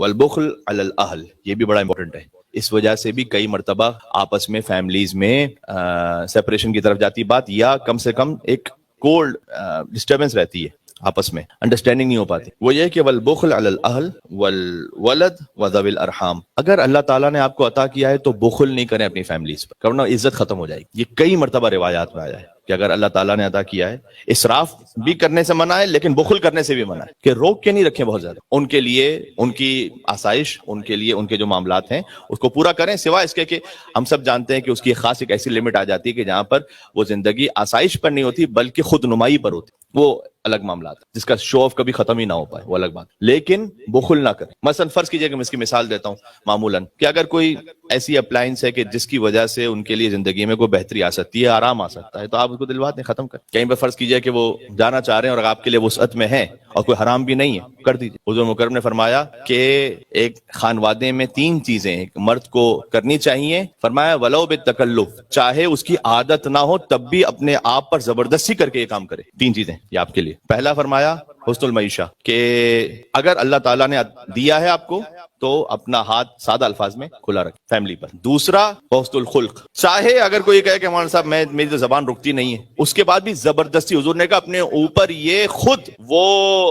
والبخل علی الاہل، یہ بھی بڑا امپورٹنٹ ہے. اس وجہ سے بھی کئی مرتبہ آپس میں فیملیز میں سیپریشن کی طرف جاتی بات، یا کم سے کم ایک کولڈ ڈسٹربنس رہتی ہے آپس میں، انڈرسٹینڈنگ نہیں ہو پاتی. وہ یہ کہ والبخل علی الاہل والولد وذوی الارحام، اگر اللہ تعالیٰ نے آپ کو عطا کیا ہے تو بخل نہیں کریں اپنی فیملیز پر، ورنہ عزت ختم ہو جائے گی. یہ کئی مرتبہ روایات میں آیا ہے کہ اگر اللہ تعالیٰ نے عطا کیا ہے، اسراف بھی کرنے سے منع ہے لیکن بخل کرنے سے بھی منع ہے، کہ روک کے نہیں رکھیں بہت زیادہ. ان کے لیے ان کی آسائش، ان کے لیے ان کے جو معاملات ہیں اس کو پورا کریں، سوائے اس کے کہ ہم سب جانتے ہیں کہ اس کی خاص ایک ایسی لمٹ آ جاتی ہے کہ جہاں پر وہ زندگی آسائش پر نہیں ہوتی بلکہ خود نمائی پر ہوتی، وہ الگ معاملات، جس کا شو آف کبھی ختم ہی نہ ہو پائے، وہ الگ بات. لیکن بخل نہ کریں. مثلا فرض کیجئے کہ میں اس کی مثال دیتا ہوں معمولاً، کہ اگر کوئی ایسی اپلائنس ہے کہ جس کی وجہ سے ان کے لیے زندگی میں کوئی بہتری آ سکتی ہے، آرام آ سکتا ہے، تو آپ اس کو دلوا دیں، ختم کریں. کہیں پہ فرض کیجئے کہ وہ جانا چاہ رہے ہیں اور آپ کے لیے وسعت میں ہے اور کوئی حرام بھی نہیں ہے، کر دیجئے. حضور مکرم نے فرمایا کہ ایک خانوادے میں 3 چیزیں ایک مرد کو کرنی چاہیے. فرمایا ولو بالتکلف، چاہے اس کی عادت نہ ہو تب بھی اپنے آپ پر زبردستی کر کے یہ کام کرے. 3 چیزیں یہ آپ کے لیے. پہلا فرمایا حسن المعیشہ، کہ اگر اللہ تعالیٰ نے دیا ہے آپ کو تو اپنا ہاتھ سادہ الفاظ میں کھلا رکھیں فیملی پر. دوسرا حسن الخلق، چاہے اگر کوئی کہے کہ مولانا صاحب میری تو زبان رکتی نہیں ہے، اس کے بعد بھی زبردستی، حضور نے کہا اپنے اوپر یہ خود وہ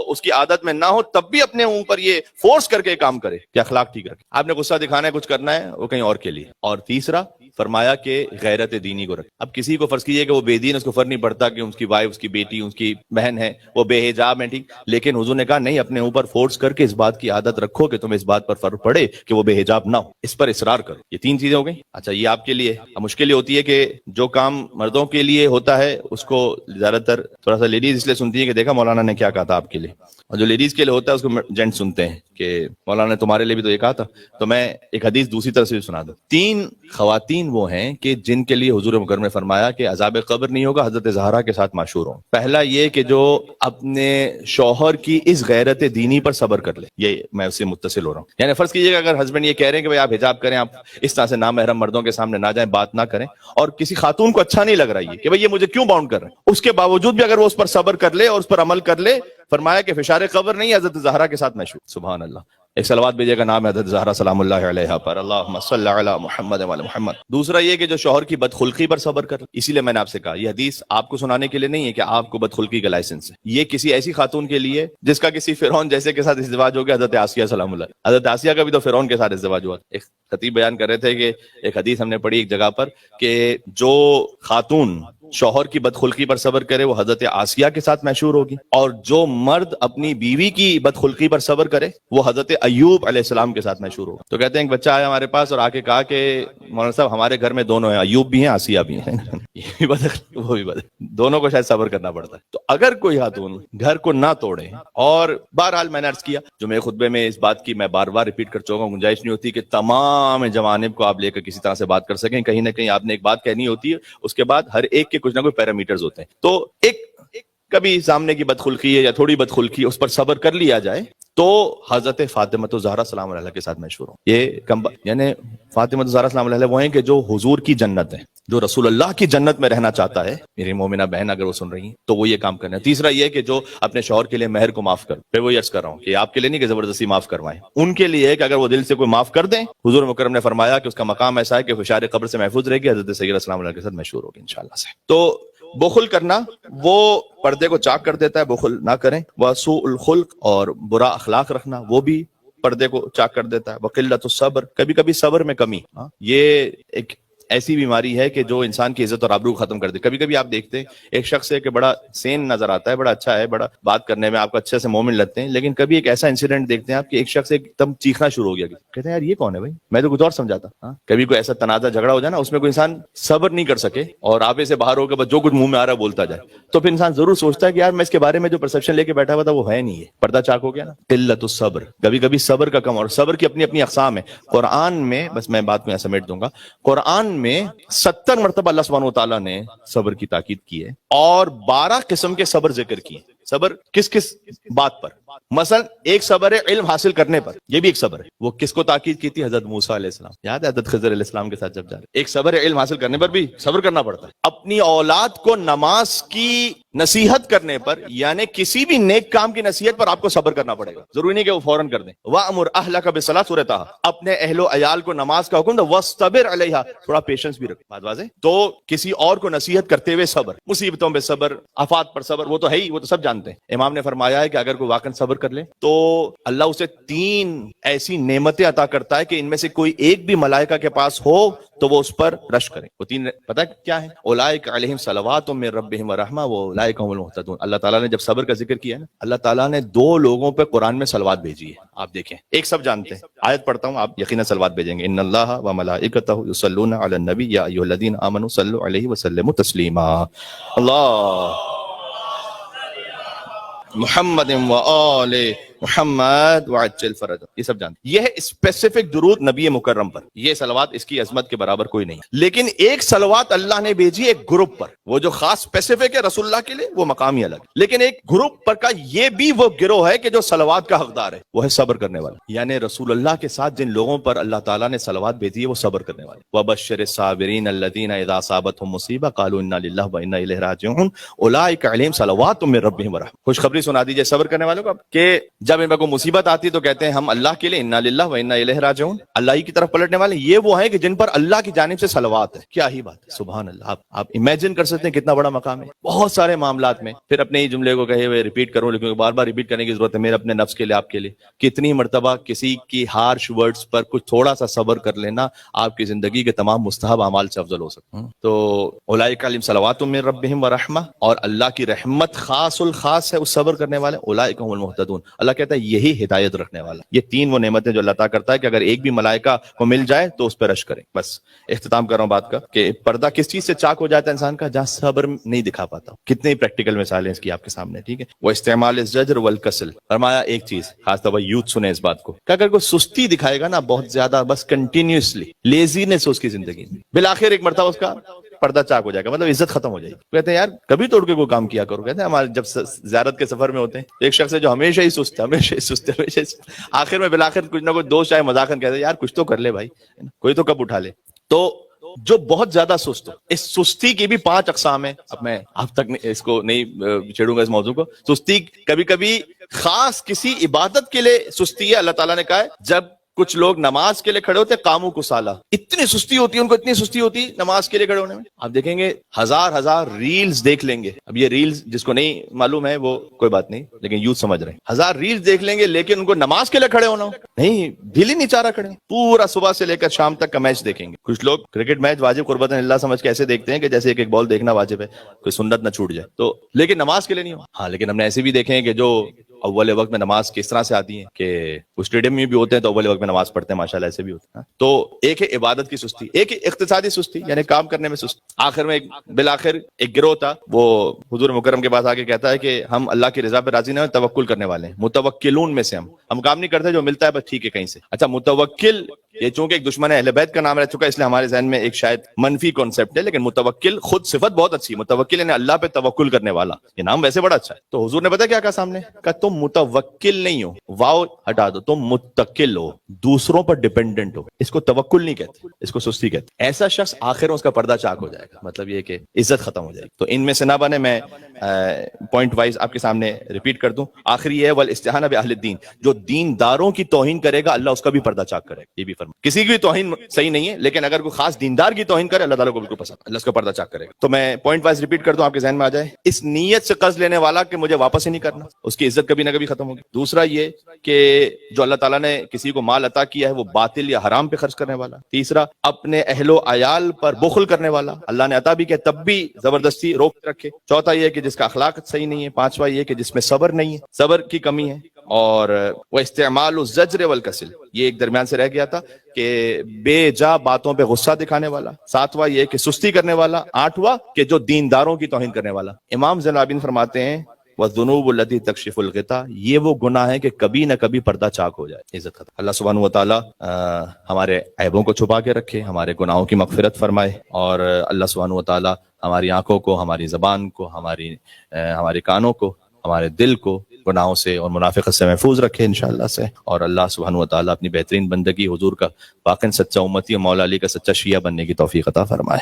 اس کی عادت میں نہ ہو تب بھی اپنے اوپر یہ فورس کر کے کام کرے کہ اخلاق ٹھیک رکھے. آپ نے غصہ دکھانا ہے، کچھ کرنا ہے، وہ کہیں اور کے لیے. اور تیسرا فرمایا کہ غیرت دینی کو رکھے. اب کسی کو فرض کیجئے کہ وہ بے دین، اس کو فرق نہیں پڑتا کہ اس کی وائف، اس کی بیٹی، اس کی بہن ہے، وہ بے حجاب ہے، ٹھیک، لیکن حضور نے کہا نہیں، اپنے اوپر فورس کر کے اس بات کی عادت رکھو کہ تمہیں اس بات پر فرق پڑے کہ وہ بے حجاب نہ ہو، اس پر اصرار کرو. یہ 3 چیزیں ہو گئی. اچھا، یہ آپ کے لیے. اب مشکل یہ ہوتی ہے کہ جو کام مردوں کے لیے ہوتا ہے اس کو زیادہ تر تھوڑا سا لیڈیز اس لیے سنتی ہے کہ دیکھا مولانا نے کیا کہا تھا آپ کے لیے، اور جو لیڈیز کے لیے ہوتا ہے اس کو جینٹ سنتے ہیں کہ مولانا نے تمہارے لیے بھی تو یہ کہا تھا. تو میں ایک حدیث دوسری طرح سے بھی سنا دوں. 3 خواتین وہ ہیں کہ جن کے لیے حضور مکرم نے فرمایا کہ عذاب قبر نہیں ہوگا حضرت زہرا کے ساتھ معشور ہوں. پہلا یہ کہ جو اپنے شوہر کی اس غیرت دینی پر صبر کر لے. یہ میں اس سے متصل ہو رہا ہوں. یعنی فرض کیجئے کہ اگر ہسبینڈ یہ کہہ رہے ہیں کہ بھائی آپ حجاب کریں، آپ اس طرح سے نامحرم مردوں کے سامنے نہ جائیں، بات نہ کریں، اور کسی خاتون کو اچھا نہیں لگ رہا یہ کہ بھئی یہ مجھے کیوں باؤنڈ کر رہے ہیں، اس کے باوجود بھی اگر وہ اس پر صبر کر لے اور اس پر عمل کر لے، فرمایا کہ فشار قبر نہیں، حضرت زہرا کے ساتھ مشہور. سبحان اللہ. ایک صلوات بھیجے گا، نام ہے حضرت زہرا سلام اللہ علیہا پر، اللہم صلی علی محمد و علی محمد. دوسرا یہ کہ جو شوہر کی بدخلقی پر صبر کر. اسی لیے میں نے آپ سے کہا یہ حدیث آپ کو سنانے کے لیے نہیں ہے کہ آپ کو بدخلقی کا لائسنس ہے. یہ کسی ایسی خاتون کے لیے جس کا کسی فرعون جیسے کے ساتھ ازدواج ہو گیا، حضرت آسیہ سلام اللہ. حضرت آسیہ کا بھی تو فرعون کے ساتھ ازدواج ہوا. ایک خطیب بیان کر رہے تھے کہ ایک حدیث ہم نے پڑھی ایک جگہ پر کہ جو خاتون شوہر کی بدخلقی پر صبر کرے وہ حضرت آسیہ کے ساتھ مشہور ہوگی، اور جو مرد اپنی بیوی کی بدخلقی پر صبر کرے وہ حضرت ایوب علیہ السلام کے ساتھ مشہور ہوگا. تو کہتے ہیں ایک بچہ آیا ہمارے پاس اور آ کے کہا کہ مولانا صاحب ہمارے گھر میں دونوں ہیں، ایوب بھی ہیں، آسیہ بھی ہیں. یہ بھی بدل وہ بھی بدل، دونوں کو شاید صبر کرنا پڑتا ہے. تو اگر کوئی خاتون گھر کو نہ توڑے، اور بہرحال میں نے عرض کیا جو میرے خطبے میں اس بات کی میں بار بار ریپیٹ کر چکا ہوں، گنجائش نہیں ہوتی کہ تمام جوانب کو آپ لے کر کسی طرح سے بات کر سکیں. کہیں نہ کہیں آپ نے ایک بات کہنی ہوتی ہے، اس کے بعد ہر ایک کے کچھ نہ کوئی پیرامیٹرز ہوتے ہیں. تو ایک کبھی سامنے کی بدخلقی ہے یا تھوڑی بدخلقی، اس پر صبر کر لیا جائے تو حضرت فاطمہ زہرا سلام علیہ کے ساتھ مشہور ہوں. یہ یعنی فاطمہ زہرا سلام علیہ وہ ہیں کہ جو حضور کی جنت ہے، جو رسول اللہ کی جنت میں رہنا چاہتا ہے. میری مومنہ بہن اگر وہ سن رہی ہیں تو وہ یہ کام کرنا ہے. تیسرا یہ کہ جو اپنے شوہر کے لیے مہر کو معاف کر، میں وہ عرض کر رہا ہوں کہ آپ کے لیے نہیں کہ زبردستی معاف کروائیں، ان کے لیے کہ اگر وہ دل سے کوئی معاف کر دیں، حضور مکرم نے فرمایا کہ اس کا مقام ایسا ہے کہ فشار قبر سے محفوظ رہے گی، حضرت سیدہ سلام علیہ کے ساتھ مشہور ہوگی انشاءاللہ سے. تو بخل کرنا وہ پردے کو چاک کر دیتا ہے، بخل نہ کریں. وسوء الخلق، اور برا اخلاق رکھنا، وہ بھی پردے کو چاک کر دیتا ہے. وقلت الصبر، کبھی کبھی صبر میں کمی. یہ ایک ایسی بیماری ہے کہ جو انسان کی عزت اور آبرو ختم کر دے. کبھی کبھی آپ دیکھتے ہیں ایک شخص ہے کہ بڑا سین نظر آتا ہے، بڑا اچھا ہے، بڑا بات کرنے میں آپ کو اچھے سے مومن لگتے ہیں، لیکن کبھی ایک ایسا انسیڈنٹ دیکھتے ہیں آپ کہ ایک شخص ایک دم چیخنا شروع ہو گیا. کہتے ہیں یار یہ کون ہے بھائی، میں تو کچھ اور سمجھاتا. کبھی کوئی ایسا تنازع جھگڑا ہو جائے نا، اس میں کوئی انسان صبر نہیں کر سکے اور آپے سے باہر ہو کے بس جو کچھ منہ میں آ رہا ہے بولتا جائے، تو پھر انسان ضرور سوچتا ہے کہ یار میں اس کے بارے میں جو پرسپشن لے کے بیٹھا ہوا تھا وہ ہے نہیں ہے، پردہ چاک ہو گیا نا. قلت الصبر، کبھی کبھی صبر کا کم. اور صبر کی اپنی اپنی اقسام ہے. قرآن میں، بس میں بات کو یہاں سمیٹ دوں گا، قرآن میں 70 مرتبہ اللہ سبحانہ وتعالیٰ نے صبر کی تاکید کی ہے، اور 12 قسم کے صبر ذکر کیے. صبر کس کس بات پر؟ مثلا ایک صبر ہے علم حاصل کرنے پر، یہ بھی ایک صبر ہے. وہ کس کو تاکید کی تھی؟ حضرت موسیٰ علیہ السلام. یاد ہے حضرت خضر علیہ السلام کے ساتھ جب جا رہے، ایک صبر ہے علم حاصل کرنے پر بھی صبر کرنا پڑتا ہے. اپنی اولاد کو نماز کی نصیحت کرنے پر، یعنی کسی بھی نیک کام کی نصیحت پر آپ کو صبر کرنا پڑے گا. ضروری نہیں کہ وہ فوراً کر دیں. وَأْمُرْ أَهْلَكَ بِالصَّلَاةِ سورۃ طٰہٰ، اپنے اہل و عیال کو نماز کا حکم دو. وَاصْطَبِرْ عَلَيْهَا، تھوڑا پیشنس بھی رکھ. بات واضح؟ تو کسی اور کو نصیحت کرتے ہوئے صبر، مصیبتوں پہ صبر، آفات پر صبر، وہ تو ہے ہی، وہ تو سب جانتے ہیں. امام نے فرمایا ہے کہ اگر کوئی واقعا صبر کر لے تو اللہ اسے 3 ایسی نعمتیں عطا کرتا ہے کہ ان میں سے کوئی ایک بھی ملائکہ کے پاس ہو تو وہ اس پر رش کریں. وہ 3 پتہ کیا ہے؟ اولئک علیہم صلوات من ربہم ورحمہ واولئک هم المہتدون. اللہ تعالیٰ نے جب صبر کا ذکر کیا ہے نا، اللہ تعالیٰ نے 2 لوگوں پہ قرآن میں صلوات بھیجی ہے. آپ دیکھیں، ایک سب جانتے ہیں، آیت پڑھتا ہوں، آپ یقیناً صلوات بھیجیں گے. ان اللہ وملائکتہ یصلون علی النبی یا ایھا الذین آمنوا صلوا علیہ وسلموا تسلیما. اللہ محمد و آل محمد وعجل فرج. یہ سب جانتے ہیں. یہ ہے اسپیسیفک درود نبی مکرم پر. یہ صلوات اس کی عظمت کے برابر کوئی نہیں. لیکن ایک صلوات اللہ نے بھیجی ایک گروپ پر، وہ جو خاص اسپیسیفک ہے رسول اللہ کے لیے، وہ مقام ہی الگ. لیکن ایک گروپ پر کا یہ بھی وہ گروہ ہے کہ جو صلوات کا حقدار ہے، وہ ہے صبر کرنے والا. یعنی رسول اللہ کے ساتھ جن لوگوں پر اللہ تعالیٰ نے صلوات بھیجی ہے وہ صبر کرنے والے. وبشر الصابرین الذین اذا اصابتهم مصیبہ قالوا انا للہ وانا الیہ راجعون اولئک علیہم صلوات من ربہم ورحمہ. خوشخبری سنا دیجیے صبر کرنے والوں کو کہ جب ان کو مصیبت آتی ہے تو کہتے ہیں ہم اللہ کے لیے انا للہ و انا الیہ راجعون، اللہ ہی کی طرف پلٹنے والے. یہ وہ ہیں کہ جن پر اللہ کی جانب سے صلوات ہے. کیا ہی بات ہے، سبحان اللہ. آپ امیجن کر سکتے ہیں کتنا بڑا مقام ہے. بہت سارے معاملات میں پھر اپنے ہی جملے کو کہے ہوئے ریپیٹ کروں، لیکن بار بار ریپیٹ کرنے کی ضرورت ہے میرے اپنے نفس کے لیے، آپ کے لیے. کتنی مرتبہ کسی کی ہارش ورڈز پر کچھ تھوڑا سا صبر کر لینا آپ کی زندگی کے تمام مستحب اعمال سے افضل ہو سکتا ہے. تو اولئک علیہم صلوات من ربہم ورحمہ، اور اللہ کی رحمت خاص الخاص ہے اس صبر کرنے والے. اولئک هم المہتدون. اللہ کہتا ہے یہی ہدایت رکھنے والا. یہ 3 وہ نعمتیں جو اللہ عطا کرتا ہے کہ اگر ایک بھی ملائکہ کو مل جائے تو اس پہ رش کریں. بس اختتام کر رہا ہوں بات کا کہ پردہ کس چیز سے چاک ہو جاتا ہے انسان کا؟ جہاں صبر نہیں دکھا پاتا. کتنے پریکٹیکل مثالیں اس کی آپ کے سامنے. ٹھیک ہے، وہ استعمال الزجر والکسل. فرمایا ایک چیز خاص طور پر یوتھ سنیں اس بات کو کہ اگر کوئی سستی دکھائے گا نا بہت زیادہ، بس کنٹینیوسلی لیزینس اس کی زندگی میں، بالآخر ایک مرتبہ اس کا پردہ چاک ہو جائے گا، مطلب عزت ختم ہو جائے گی. کہتے ہیں یار کبھی توڑ کے کوئی کام کیا کرو. کہتے ہیں ہمارے جب زیارت کے سفر میں ہوتے ہیں ایک شخص ہے جو ہمیشہ ہی سست ہے، ہمیشہ ہی سست ہے، ہمیشہ ہی سست. آخر میں بالآخر کچھ نہ کچھ دوست چاہے مذاقن کہتے ہیں یار کچھ تو کر لے بھائی، کوئی تو کب اٹھا لے. تو جو بہت زیادہ سست ہو، اس سستی کی بھی 5 اقسام ہیں. اب میں اب تک اس کو نہیں چھیڑوں گا اس موضوع کو. سستی کبھی کبھی خاص کسی عبادت کے لیے سستی ہے. اللہ تعالیٰ نے کہا ہے جب کچھ لوگ نماز کے لیے کھڑے ہوتے قاموا کسالى، اتنی سستی ہوتی ہے ان کو، اتنی سستی ہوتی نماز کے لیے کھڑے ہونے میں. آپ دیکھیں گے ہزار ریلز دیکھ لیں گے. اب یہ ریلز جس کو نہیں معلوم ہے وہ کوئی بات نہیں، لیکن یوتھ سمجھ رہے ہیں. 1000 ریلز دیکھ لیں گے لیکن ان کو نماز کے لیے کھڑے ہونا نہیں، دل ہی نہیں چاہ رہا کھڑے. پورا صبح سے لے کر شام تک کا میچ دیکھیں گے. کچھ لوگ کرکٹ میچ واجب قربت اللہ سمجھ کے ایسے دیکھتے ہیں کہ جیسے ایک بال دیکھنا واجب ہے، کوئی سنت نہ چھوٹ جائے. تو لیکن نماز کے لیے نہیں ہو. ہاں لیکن ہم نے ایسے بھی دیکھے ہیں کہ جو اول وقت میں نماز کس طرح سے آتی ہیں کہ اسٹیڈیم میں بھی ہوتے ہیں تو اول وقت میں نماز پڑھتے ہیں ماشاءاللہ، ایسے بھی ہوتے ہیں. تو ایک ہے عبادت کی سستی، ایک ہے اقتصادی سستی یعنی کام کرنے میں سستی. آخر میں بالآخر ایک گروہ تھا وہ حضور مکرم کے پاس آ کے کہتا ہے کہ ہم اللہ کی رضا پہ راضی نہ ہیں، توکل کرنے والے ہیں. متوکلون میں سے ہم کام نہیں کرتے، جو ملتا ہے بس ٹھیک ہے کہیں سے. اچھا متوکل یہ چونکہ ایک دشمن اہل بیت کا نام رہ چکا ہے اس لیے ہمارے ذہن میں ایک شاید منفی کانسیپٹ ہے، لیکن متوکل خود صفت بہت اچھی. متوکل یعنی اللہ پہ توکل کرنے والا، یہ نام ویسے بڑا اچھا ہے. تو حضور نے پتا کیا کہا سامنے؟ کہ تم متوکل نہیں ہو، واو ہٹا دو، تم متکل ہو، دوسروں پر ڈیپینڈنٹ ہو. اس کو توکل نہیں کہتے، اس کو سستی کہتے. ایسا شخص آخر میں اس کا پردہ چاک ہو جائے گا، مطلب یہ کہ عزت ختم ہو جائے گی. تو ان میں سے نہ بنے. میں پوائنٹ وائز آپ کے سامنے ریپیٹ کر دوں. آخری ہے والاستہانہ باہل الدین، جو دینداروں کی توہین کرے گا اللہ اس کا بھی پردہ چاک کرے گا. یہ بھی فرما کسی کی بھی توہین صحیح نہیں ہے، لیکن اگر کوئی خاص دیندار کی توہین کرے اللہ تعالیٰ کو بالکل پسند، اللہ اس کا پردہ چاک کرے گا. تو میں پوائنٹ وائز ریپیٹ کر دوں آپ کے ذہن میں آ جائے. اس نیت سے قرض لینے والا کہ مجھے واپس ہی نہیں کرنا، اس کی عزت کبھی نہ کبھی ختم ہوگی. دوسرا یہ کہ جو اللہ تعالیٰ نے کسی کو مال عطا کیا ہے وہ باطل یا حرام پہ خرچ کرنے والا. تیسرا اپنے اہل و عیال پر بخل کرنے والا، اللہ نے عطا بھی کیا تب بھی زبردستی روک رکھے. چوتھا یہ کہ جس کا اخلاق صحیح نہیں ہے. پانچواں یہ کہ جس میں صبر نہیں ہے، صبر کی کمی ہے. اور وہ استعمال الزجر والکسل، یہ ایک درمیان سے رہ گیا تھا کہ بے جا باتوں پہ غصہ دکھانے والا. ساتواں یہ کہ سستی کرنے والا. آٹھواں کہ جو دینداروں کی توہین کرنے والا. امام زین العابدین فرماتے ہیں وَالذُّنُوبُ الَّتِي تَكْشِفُ الْغِطَاءَ، یہ وہ گناہ ہے کہ کبھی نہ کبھی پردہ چاک ہو جائے، عزت ختم. اللہ سبحانہ وتعالی ہمارے عیبوں کو چھپا کے رکھے، ہمارے گناہوں کی مغفرت فرمائے، اور اللہ سبحانہ وتعالی ہماری آنکھوں کو، ہماری زبان کو، ہمارے کانوں کو ہمارے دل کو گناہوں سے اور منافقت سے محفوظ رکھے انشاءاللہ سے، اور اللہ سبحانہ و تعالیٰ اپنی بہترین بندگی حضور کا واقعاً سچا امتی اور مولا علی کا سچا شیعہ بننے کی توفیق عطا فرمائے۔